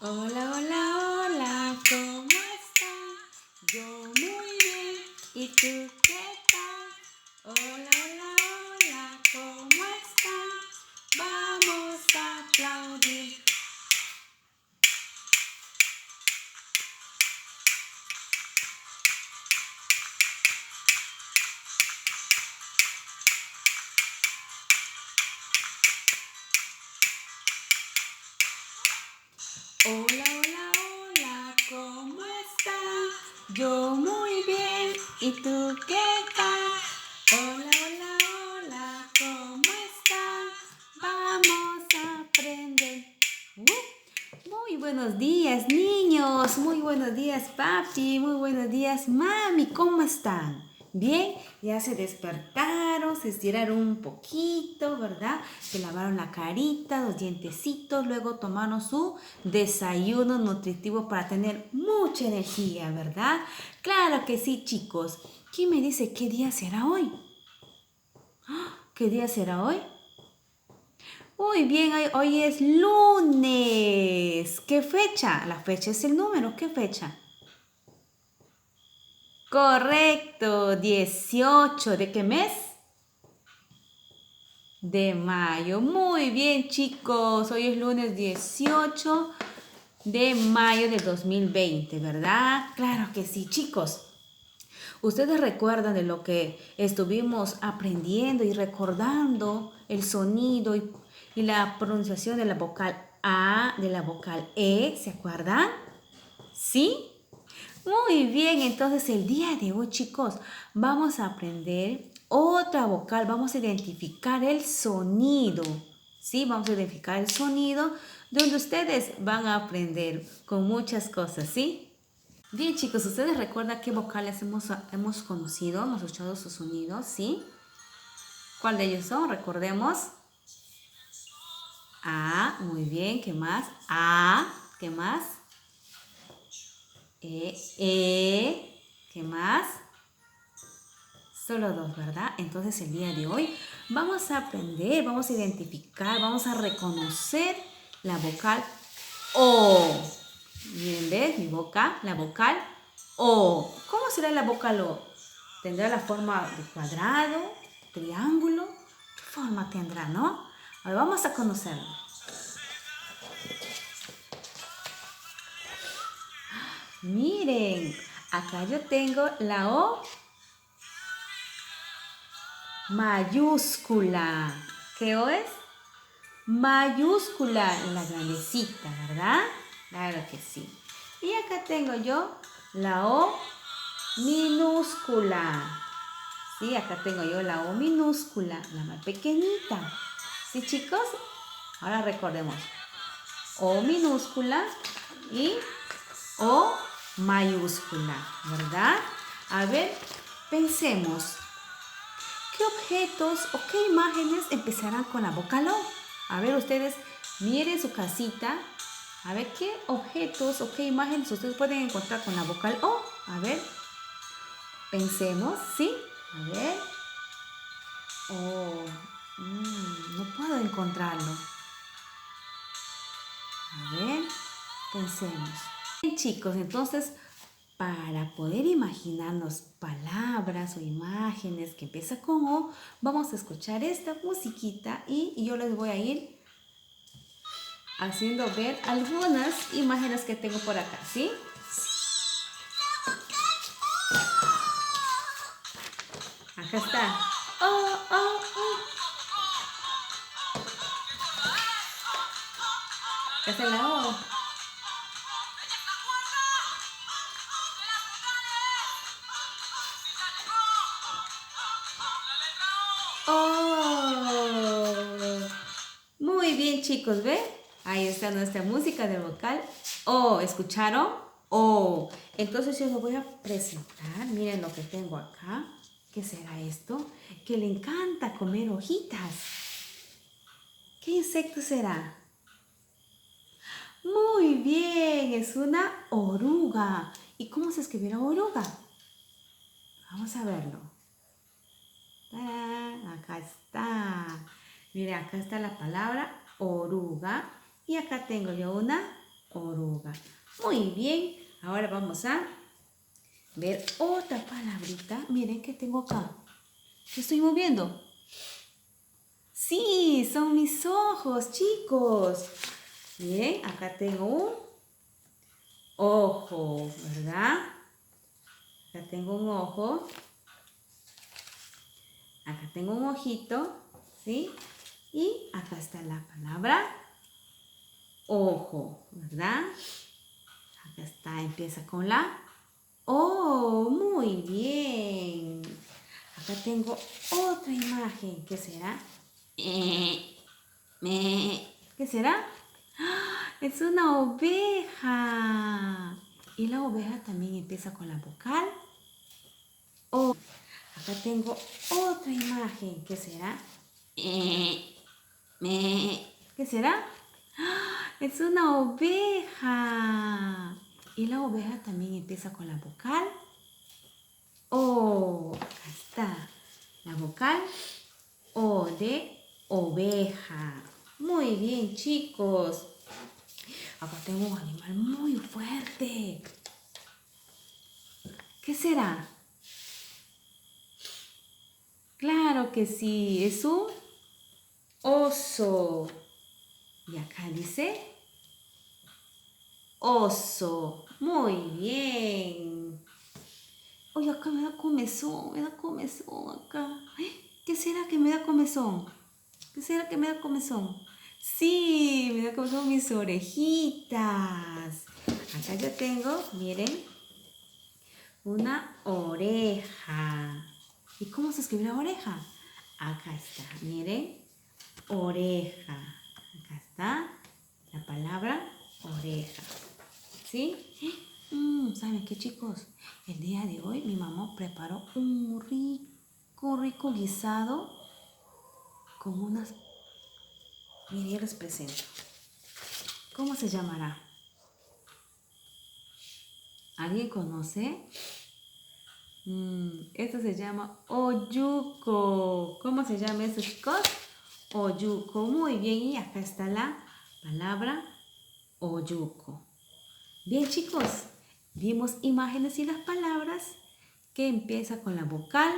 Hola, hola, hola, ¿cómo estás? Yo muy bien, ¿y tú qué tal? Hola, hola, hola, ¿cómo estás? Vamos a aplaudir. Hola, hola, hola, ¿cómo estás? Yo muy bien, ¿y tú qué tal? Hola, hola, hola, ¿cómo estás? Vamos a aprender. Muy buenos días, niños. Muy buenos días, papi. Muy buenos días, mami. ¿Cómo están? Bien, ya se despertaron, se estiraron un poquito, ¿verdad? Se lavaron la carita, los dientecitos, luego tomaron su desayuno nutritivo para tener mucha energía, ¿verdad? Claro que sí, chicos. ¿Quién me dice qué día será hoy? ¿Qué día será hoy? Muy bien, hoy es lunes. ¿Qué fecha? La fecha es el número. ¿Qué fecha? Correcto, 18. ¿De qué mes? De mayo. Muy bien, chicos. Hoy es lunes 18 de mayo del 2020, ¿verdad? Claro que sí, chicos. ¿Ustedes recuerdan de lo que estuvimos aprendiendo y recordando el sonido y la pronunciación de la vocal A, de la vocal E? ¿Se acuerdan? ¿Sí? Muy bien, entonces el día de hoy, chicos, vamos a aprender otra vocal, vamos a identificar el sonido, ¿sí? Vamos a identificar el sonido donde ustedes van a aprender con muchas cosas, ¿sí? Bien, chicos, ¿ustedes recuerdan qué vocales hemos conocido, hemos escuchado sus sonidos, ¿sí? ¿Cuál de ellos son? Recordemos. A, muy bien, ¿qué más? A, ¿qué más? ¿Qué más? Solo dos, ¿verdad? Entonces el día de hoy vamos a aprender, vamos a identificar, vamos a reconocer la vocal O. Miren, ¿ves? Mi boca, la vocal O. ¿Cómo será la vocal O? ¿Tendrá la forma de cuadrado, triángulo? ¿Qué forma tendrá, no? A ver, vamos a conocerlo. Miren, acá yo tengo la O mayúscula. ¿Qué O es? Mayúscula, la grandecita, ¿verdad? Claro que sí. Y acá tengo yo la O minúscula. Sí, acá tengo yo la O minúscula, la más pequeñita. ¿Sí, chicos? Ahora recordemos. O minúscula y O mayúscula, ¿verdad? A ver, pensemos. ¿Qué objetos o qué imágenes empezarán con la vocal O? A ver, ustedes miren su casita. A ver, ¿qué objetos o qué imágenes ustedes pueden encontrar con la vocal O? A ver, pensemos, ¿sí? A ver. Oh, no puedo encontrarlo. A ver, pensemos. Bien, chicos, entonces, para poder imaginarnos palabras o imágenes que empiezan con O, vamos a escuchar esta musiquita y yo les voy a ir haciendo ver algunas imágenes que tengo por acá, ¿sí? Acá está. Oh, oh, oh. Acá está la O. Oh. Muy bien, chicos, ¿ven? Ahí está nuestra música de vocal. Oh, ¿escucharon? Oh. Entonces yo lo voy a presentar. Miren lo que tengo acá. ¿Qué será esto? Que le encanta comer hojitas. ¿Qué insecto será? Muy bien, es una oruga. ¿Y cómo se escribirá oruga? Vamos a verlo. ¡Tarán! Acá está. Mire, acá está la palabra oruga. Y acá tengo yo una oruga. Muy bien. Ahora vamos a ver otra palabrita. Miren qué tengo acá. ¿Qué estoy moviendo? Sí, son mis ojos, chicos. Miren, acá tengo un ojo, ¿verdad? Acá tengo un ojo. Acá tengo un ojito, ¿sí? Y acá está la palabra ojo, ¿verdad? Acá está, empieza con la O. Muy bien. Acá tengo otra imagen. ¿Qué será? ¿Qué será? ¡Ah! Es una oveja. Y la oveja también empieza con la vocal O. Acá tengo otra imagen. ¿Qué será? ¿Qué será? ¡Ah! Es una oveja. Y la oveja también empieza con la vocal O. Acá está. La vocal O de oveja. Muy bien, chicos. Acá tengo un animal muy fuerte. ¿Qué será? Claro que sí, es un oso. Y acá dice oso. Muy bien. Oye, acá me da comezón acá. ¡Ay! ¿Qué será que me da comezón? ¿Qué será que me da comezón? Sí, me da comezón mis orejitas. Acá yo tengo, miren, una oreja. ¿Y cómo se escribe la oreja? Acá está, miren, oreja. Acá está la palabra oreja. ¿Sí? ¿Saben qué, chicos? El día de hoy mi mamá preparó un rico guisado con unas... Miren, yo les presento. ¿Cómo se llamará? ¿Alguien conoce? Esto se llama oyuco. ¿Cómo se llama esto, chicos? Oyuco. Muy bien, y acá está la palabra oyuco. Bien, chicos, vimos imágenes y las palabras que empieza con la vocal